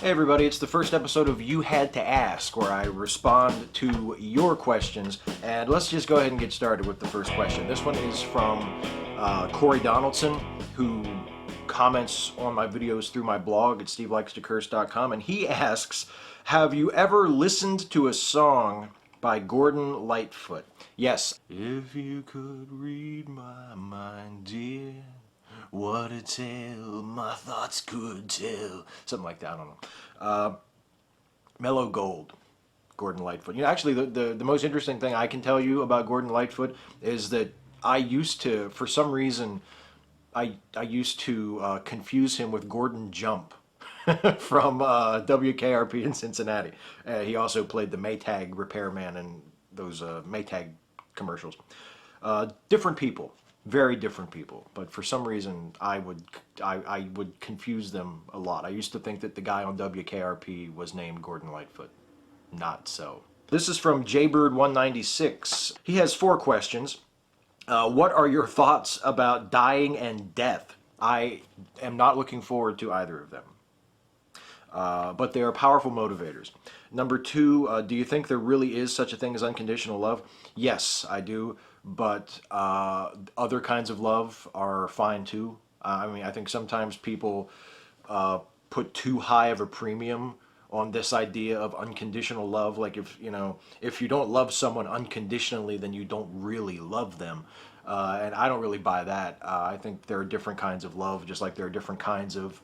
Hey everybody, it's the first episode of You Had to Ask, where I respond to your questions. And let's just go ahead and get started with the first question. This one is from Corey Donaldson, who comments on my videos through my blog at stevelikestocurse.com, and he asks, have you ever listened to a song by Gordon Lightfoot? Yes. If you could read my mind, dear, what a tale my thoughts could tell. Something like that, I don't know. Mellow Gold, Gordon Lightfoot. You know, actually, the most interesting thing I can tell you about Gordon Lightfoot is that I used to, for some reason, I used to confuse him with Gordon Jump from WKRP in Cincinnati. He also played the Maytag repairman in those Maytag commercials. Different people. Very different people, but for some reason I would confuse them a lot. I used to think that the guy on WKRP was named Gordon Lightfoot. Not so. This is from Jaybird 196. He has 4 questions. What are your thoughts about dying and death? I am not looking forward to either of them. But they are powerful motivators. Number 2, do you think there really is such a thing as unconditional love? Yes, I do. But other kinds of love are fine too. I mean, I think sometimes people put too high of a premium on this idea of unconditional love. Like if you don't love someone unconditionally, then you don't really love them. And I don't really buy that. I think there are different kinds of love, just like there are different kinds of,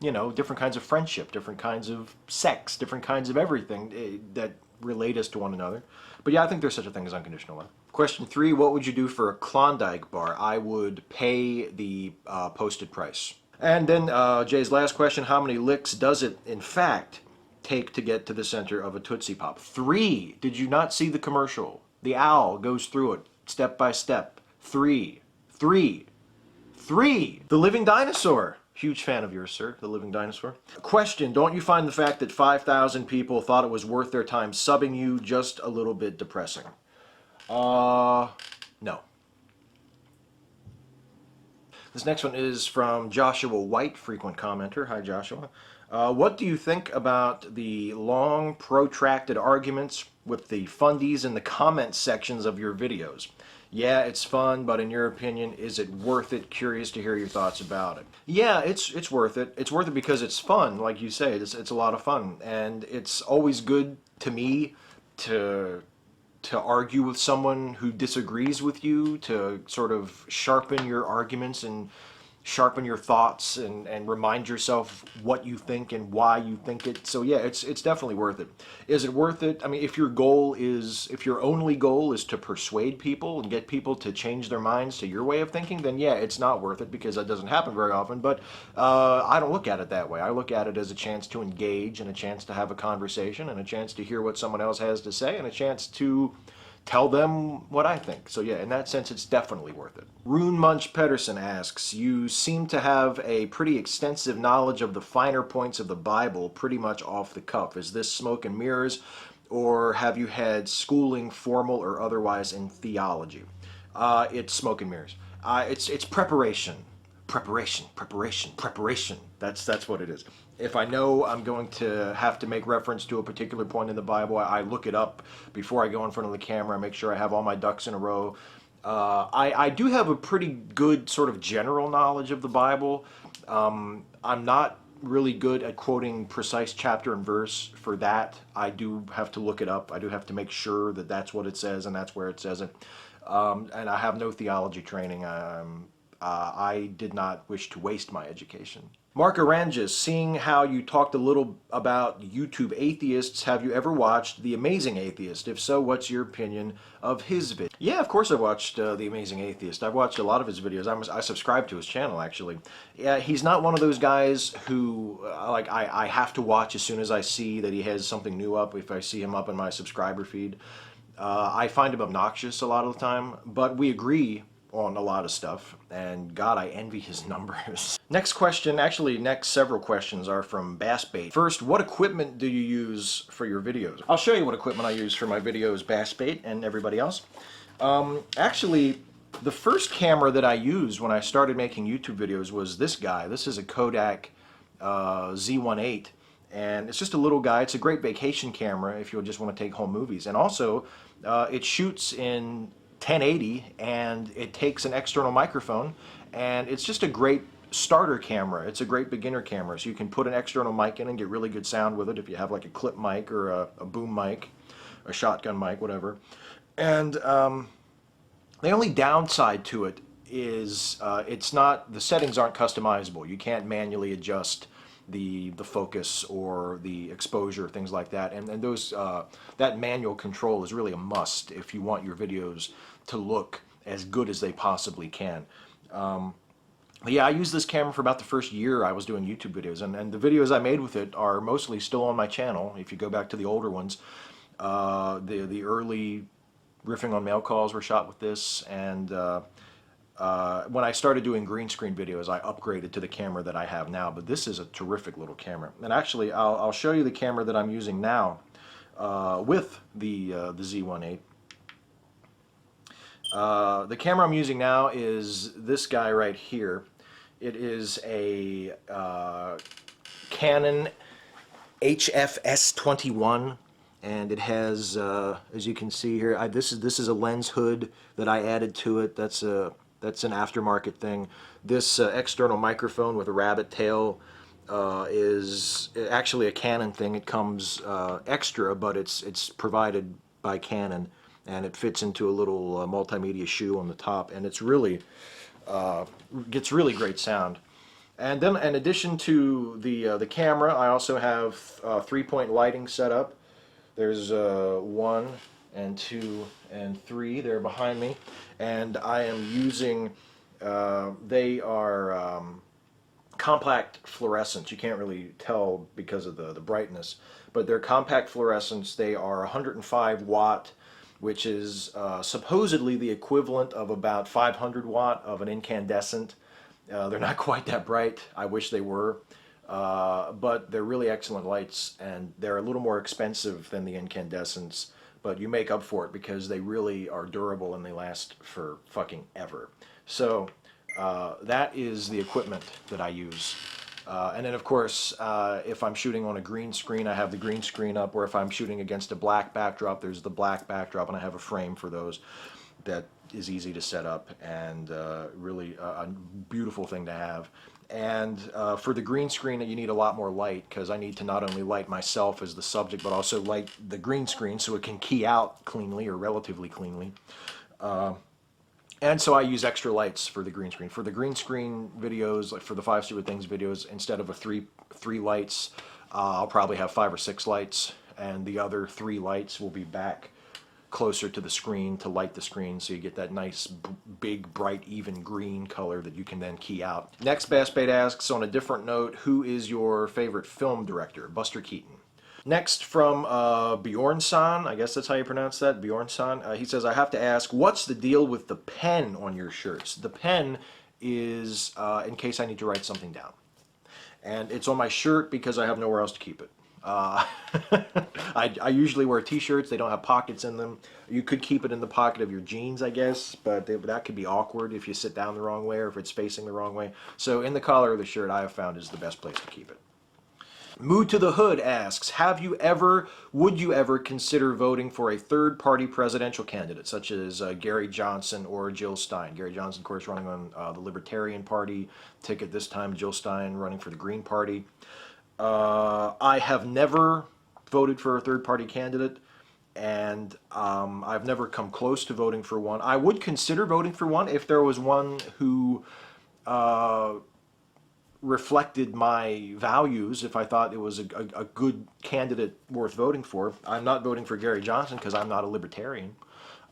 different kinds of friendship, different kinds of sex, different kinds of everything that relate us to one another. But yeah, I think there's such a thing as unconditional love. Question 3, what would you do for a Klondike bar? I would pay the posted price. And then Jay's last question, how many licks does it, in fact, take to get to the center of a Tootsie Pop? 3. Did you not see the commercial? The owl goes through it, step by step. 3. 3. 3. The Living Dinosaur. Huge fan of yours, sir, the Living Dinosaur. Question, don't you find the fact that 5,000 people thought it was worth their time subbing you just a little bit depressing? No. This next one is from Joshua White, frequent commenter. Hi, Joshua. What do you think about the long, protracted arguments with the fundies in the comment sections of your videos? Yeah, it's fun, but in your opinion, is it worth it? Curious to hear your thoughts about it. Yeah, it's worth it. It's worth it because it's fun, like you say. It's a lot of fun, and it's always good to me to argue with someone who disagrees with you, to sort of sharpen your arguments and sharpen your thoughts and remind yourself what you think and why you think it. So yeah, it's definitely worth it. Is it worth it? I mean, if your only goal is to persuade people and get people to change their minds to your way of thinking, then yeah, it's not worth it because that doesn't happen very often. But I don't look at it that way. I look at it as a chance to engage and a chance to have a conversation and a chance to hear what someone else has to say and a chance to tell them what I think. So yeah, in that sense, it's definitely worth it. Rune Munch Pedersen asks, you seem to have a pretty extensive knowledge of the finer points of the Bible pretty much off the cuff. Is this smoke and mirrors, or have you had schooling, formal or otherwise, in theology? It's smoke and mirrors. It's preparation. Preparation. That's what it is. If I know I'm going to have to make reference to a particular point in the Bible, I look it up before I go in front of the camera. I make sure I have all my ducks in a row. I do have a pretty good sort of general knowledge of the Bible. I'm not really good at quoting precise chapter and verse for that. I do have to look it up. I do have to make sure that that's what it says and that's where it says it. And I have no theology training. I did not wish to waste my education. Mark Arangis, seeing how you talked a little about YouTube atheists, have you ever watched The Amazing Atheist? If so, what's your opinion of his video? Yeah, of course I watched The Amazing Atheist. I've watched a lot of his videos. I subscribe to his channel, actually. Yeah, he's not one of those guys who, I have to watch as soon as I see that he has something new up, if I see him up in my subscriber feed. I find him obnoxious a lot of the time, but we agree on a lot of stuff, and God, I envy his numbers. Next question, actually next several questions are from Bassbait. First, what equipment do you use for your videos? I'll show you what equipment I use for my videos, Bassbait and everybody else. Actually, the first camera that I used when I started making YouTube videos was this guy. This is a Kodak Z1.8, And it's just a little guy. It's a great vacation camera if you just want to take home movies. And also, it shoots in 1080, and it takes an external microphone, and it's just a great starter camera. It's a great beginner camera, so you can put an external mic in and get really good sound with it if you have like a clip mic or a boom mic, a shotgun mic, whatever. And the only downside to it is it's not, the settings aren't customizable. You can't manually adjust the focus or the exposure, things like that. And those that manual control is really a must if you want your videos to look as good as they possibly can. But yeah, I used this camera for about the first year I was doing YouTube videos, and the videos I made with it are mostly still on my channel. If you go back to the older ones, the early riffing on mail calls were shot with this, and when I started doing green screen videos, I upgraded to the camera that I have now. But this is a terrific little camera, and actually I'll show you the camera that I'm using now with the Z1.8. The camera I'm using now is this guy right here. It is a Canon HFS21, and it has, as you can see here, this is a lens hood that I added to it. That's an aftermarket thing. This external microphone with a rabbit tail is actually a Canon thing. It comes extra, but it's provided by Canon, and it fits into a little multimedia shoe on the top, and it's really gets really great sound. And then, in addition to the camera, I also have 3-point lighting set up. There's 1 and 2 and 3 there behind me, and I am using they are compact fluorescents. You can't really tell because of the brightness, but they're compact fluorescents. They are 105 watt, which is supposedly the equivalent of about 500 watt of an incandescent. They're not quite that bright. I wish they were, but they're really excellent lights, and they're a little more expensive than the incandescents, but you make up for it because they really are durable and they last for fucking ever. So that is the equipment that I use. And then, of course, if I'm shooting on a green screen, I have the green screen up, or if I'm shooting against a black backdrop, there's the black backdrop, and I have a frame for those that is easy to set up, and really a beautiful thing to have. And for the green screen, you need a lot more light, because I need to not only light myself as the subject, but also light the green screen so it can key out cleanly, or relatively cleanly. And so I use extra lights for the green screen. For the green screen videos, like for the 5 Stupid Things videos, instead of three lights, I'll probably have 5 or 6 lights, and the other 3 lights will be back closer to the screen to light the screen, so you get that nice big bright even green color that you can then key out. Next, Bassbait asks, on a different note, who is your favorite film director? Buster Keaton. Next, from Bjorn Son, I guess that's how you pronounce that, Bjorn Son. He says, I have to ask, what's the deal with the pen on your shirts? The pen is in case I need to write something down. And it's on my shirt because I have nowhere else to keep it. I usually wear t-shirts. They don't have pockets in them. You could keep it in the pocket of your jeans, I guess, but that could be awkward if you sit down the wrong way or if it's facing the wrong way. So in the collar of the shirt, I have found is the best place to keep it. Mood to the Hood asks, would you ever consider voting for a third-party presidential candidate, such as Gary Johnson or Jill Stein? Gary Johnson, of course, running on the Libertarian Party ticket this time. Jill Stein running for the Green Party. I have never voted for a third-party candidate, and I've never come close to voting for one. I would consider voting for one if there was one who reflected my values, if I thought it was a good candidate worth voting for. I'm not voting for Gary Johnson because I'm not a libertarian.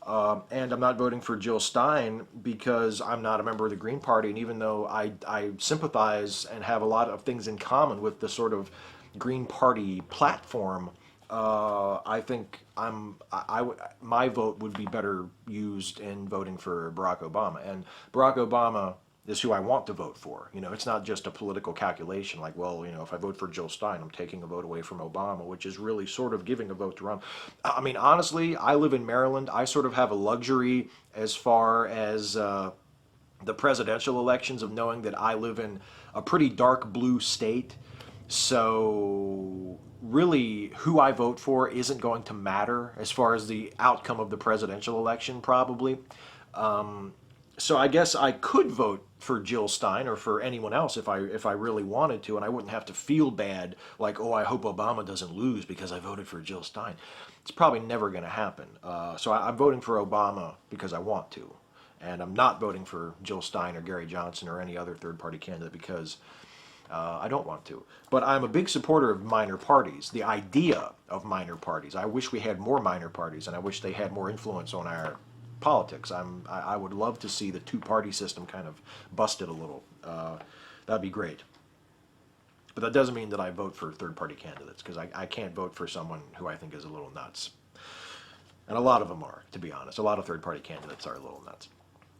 And I'm not voting for Jill Stein because I'm not a member of the Green Party, and even though I sympathize and have a lot of things in common with the sort of Green Party platform, I think my vote would be better used in voting for Barack Obama. And Barack Obama is who I want to vote for. You know, it's not just a political calculation like, well, you know, if I vote for Jill Stein, I'm taking a vote away from Obama, which is really sort of giving a vote to Ron. I mean, honestly, I live in Maryland. I sort of have a luxury as far as the presidential elections of knowing that I live in a pretty dark blue state. So really, who I vote for isn't going to matter as far as the outcome of the presidential election, probably. So I guess I could vote for Jill Stein or for anyone else if I really wanted to, and I wouldn't have to feel bad like, oh, I hope Obama doesn't lose because I voted for Jill Stein. It's probably never going to happen. So I'm voting for Obama because I want to, and I'm not voting for Jill Stein or Gary Johnson or any other third-party candidate because I don't want to. But I'm a big supporter of minor parties, the idea of minor parties. I wish we had more minor parties, and I wish they had more influence on our politics. I would love to see the two-party system kind of busted a little. That'd be great. But that doesn't mean that I vote for third-party candidates, because I can't vote for someone who I think is a little nuts. And a lot of them are, to be honest. A lot of third-party candidates are a little nuts.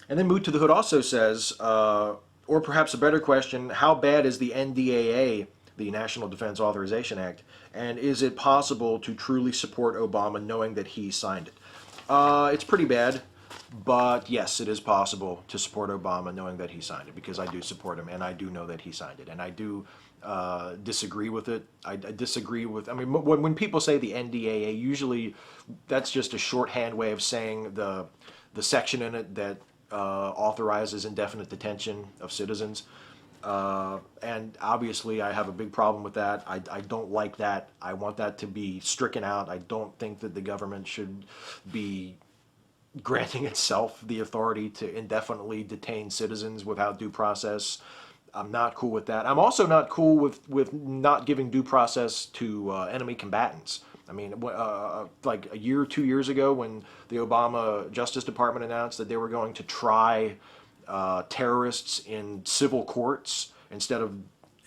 And then Moot to the Hood also says, or perhaps a better question, how bad is the NDAA, the National Defense Authorization Act, and is it possible to truly support Obama knowing that he signed it? It's pretty bad, but yes, it is possible to support Obama knowing that he signed it, because I do support him and I do know that he signed it, and I do disagree with it. I disagree with, I mean, when people say the NDAA, usually that's just a shorthand way of saying the section in it that authorizes indefinite detention of citizens. And obviously I have a big problem with that. I don't like that. I want that to be stricken out. I don't think that the government should be granting itself the authority to indefinitely detain citizens without due process. I'm not cool with that. I'm also not cool with not giving due process to enemy combatants. I mean, like a year or 2 years ago, when the Obama Justice Department announced that they were going to try terrorists in civil courts instead of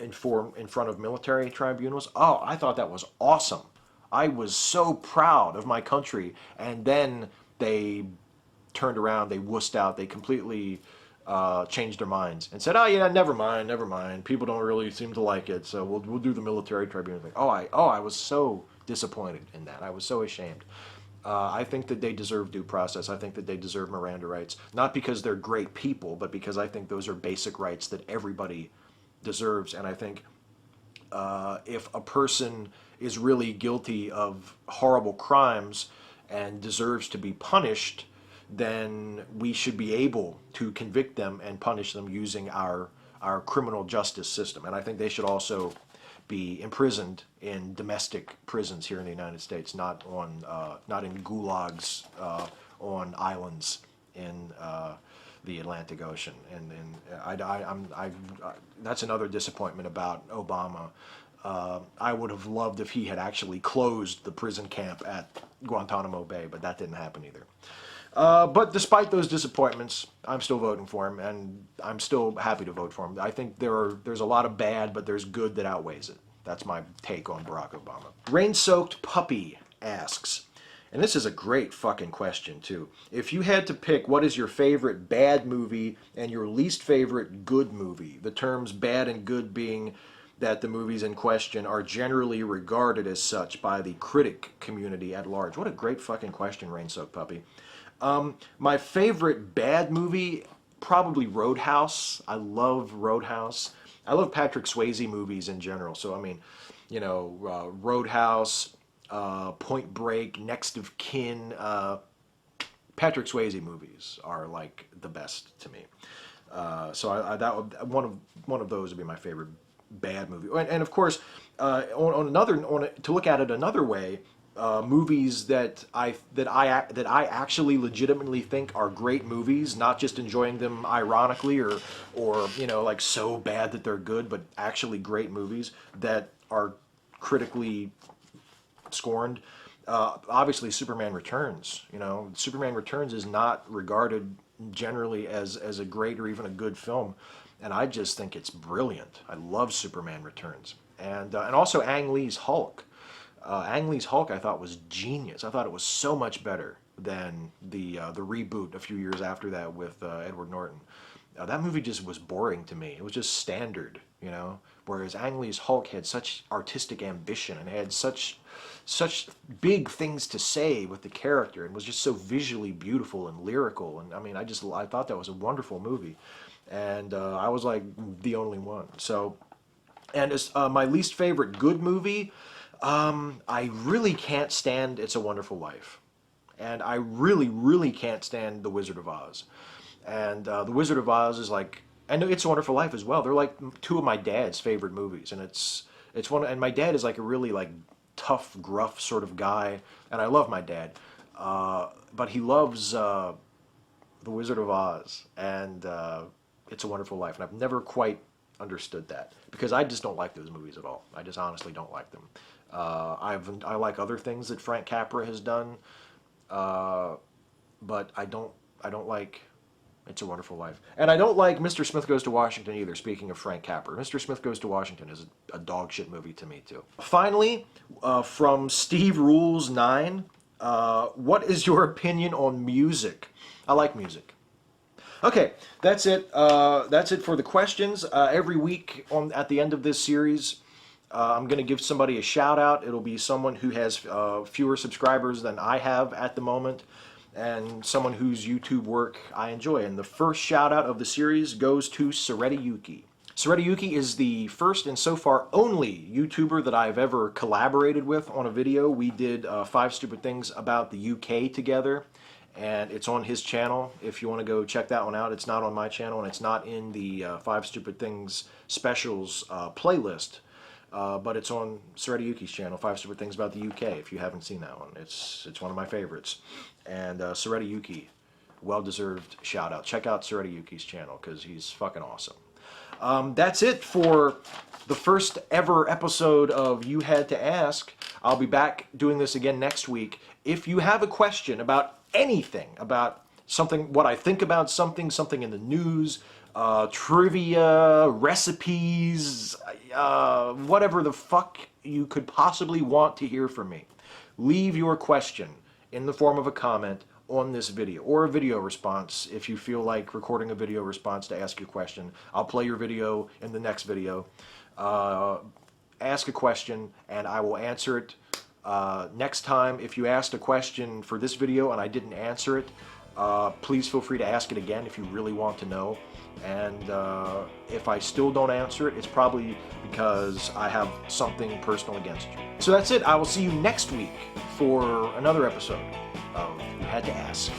in front of military tribunals. Oh, I thought that was awesome. I was so proud of my country. And then they turned around, they wussed out, they completely changed their minds and said, "Oh yeah, never mind, never mind. People don't really seem to like it, so we'll do the military tribunal thing." I was so disappointed in that. I was so ashamed. I think that they deserve due process. I think that they deserve Miranda rights, not because they're great people, but because I think those are basic rights that everybody deserves. And I think if a person is really guilty of horrible crimes and deserves to be punished, then we should be able to convict them and punish them using our criminal justice system. And I think they should also be imprisoned in domestic prisons here in the United States, not in gulags on islands in the Atlantic Ocean. And that's another disappointment about Obama. I would have loved if he had actually closed the prison camp at Guantanamo Bay, but that didn't happen either. But despite those disappointments, I'm still voting for him, and I'm still happy to vote for him. I think there's a lot of bad, but there's good that outweighs it. That's my take on Barack Obama. Rainsoaked Puppy asks, and this is a great fucking question too. If you had to pick what is your favorite bad movie and your least favorite good movie, the terms bad and good being that the movies in question are generally regarded as such by the critic community at large. What a great fucking question, Rainsoaked Puppy. My favorite bad movie, probably Roadhouse. I love Roadhouse. I love Patrick Swayze movies in general. So, I mean, Roadhouse, Point Break, Next of Kin. Patrick Swayze movies are like the best to me. So that would, one of those would be my favorite bad movie. And of course, to look at it another way, movies that I actually legitimately think are great movies, not just enjoying them ironically or like so bad that they're good, but actually great movies that are critically scorned. Obviously, Superman Returns. Superman Returns is not regarded generally as a great or even a good film, and I just think it's brilliant. I love Superman Returns, and also Ang Lee's Hulk. Ang Lee's Hulk I thought was genius. I thought it was so much better than the reboot a few years after that with Edward Norton. That movie just was boring to me. It was just standard, whereas Ang Lee's Hulk had such artistic ambition and had such big things to say with the character and was just so visually beautiful and lyrical. And I mean, I thought that was a wonderful movie. And I was like the only one. So And as my least favorite good movie, I really can't stand It's a Wonderful Life. And I really, really can't stand The Wizard of Oz. And The Wizard of Oz is like, and It's a Wonderful Life as well. They're like two of my dad's favorite movies, and it's one. And my dad is like a really like tough, gruff sort of guy, and I love my dad, but he loves The Wizard of Oz and It's a Wonderful Life, and I've never quite understood that because I just don't like those movies at all. I just honestly don't like them. I like other things that Frank Capra has done, but I don't like It's a Wonderful Life. And I don't like Mr. Smith Goes to Washington either, speaking of Frank Capra. Mr. Smith Goes to Washington is a dog shit movie to me, too. Finally, from Steve Rules 9, what is your opinion on music? I like music. Okay, that's it. That's it for the questions. Every week at the end of this series, I'm going to give somebody a shout out. It'll be someone who has fewer subscribers than I have at the moment, and someone whose YouTube work I enjoy. And the first shout out of the series goes to SoretaYuki. SoretaYuki is the first and so far only YouTuber that I've ever collaborated with on a video. We did 5 Stupid Things About the UK together, and it's on his channel if you want to go check that one out. It's not on my channel, and it's not in the 5 Stupid Things specials playlist. But it's on SoretaYuki's channel, 5 Stupid Things About the UK, if you haven't seen that one. It's one of my favorites. And SoretaYuki, well-deserved shout-out. Check out SoretaYuki's channel, because he's fucking awesome. That's it for the first ever episode of You Had to Ask. I'll be back doing this again next week. If you have a question about anything, about something, what I think about something, something in the news, trivia, recipes, whatever the fuck you could possibly want to hear from me, leave your question in the form of a comment on this video, or a video response if you feel like recording a video response to ask your question. I'll play your video in the next video. Ask a question and I will answer it. Next time, if you asked a question for this video and I didn't answer it, please feel free to ask it again if you really want to know. And if I still don't answer it, it's probably because I have something personal against you. So that's it. I will see you next week for another episode of You Had to Ask.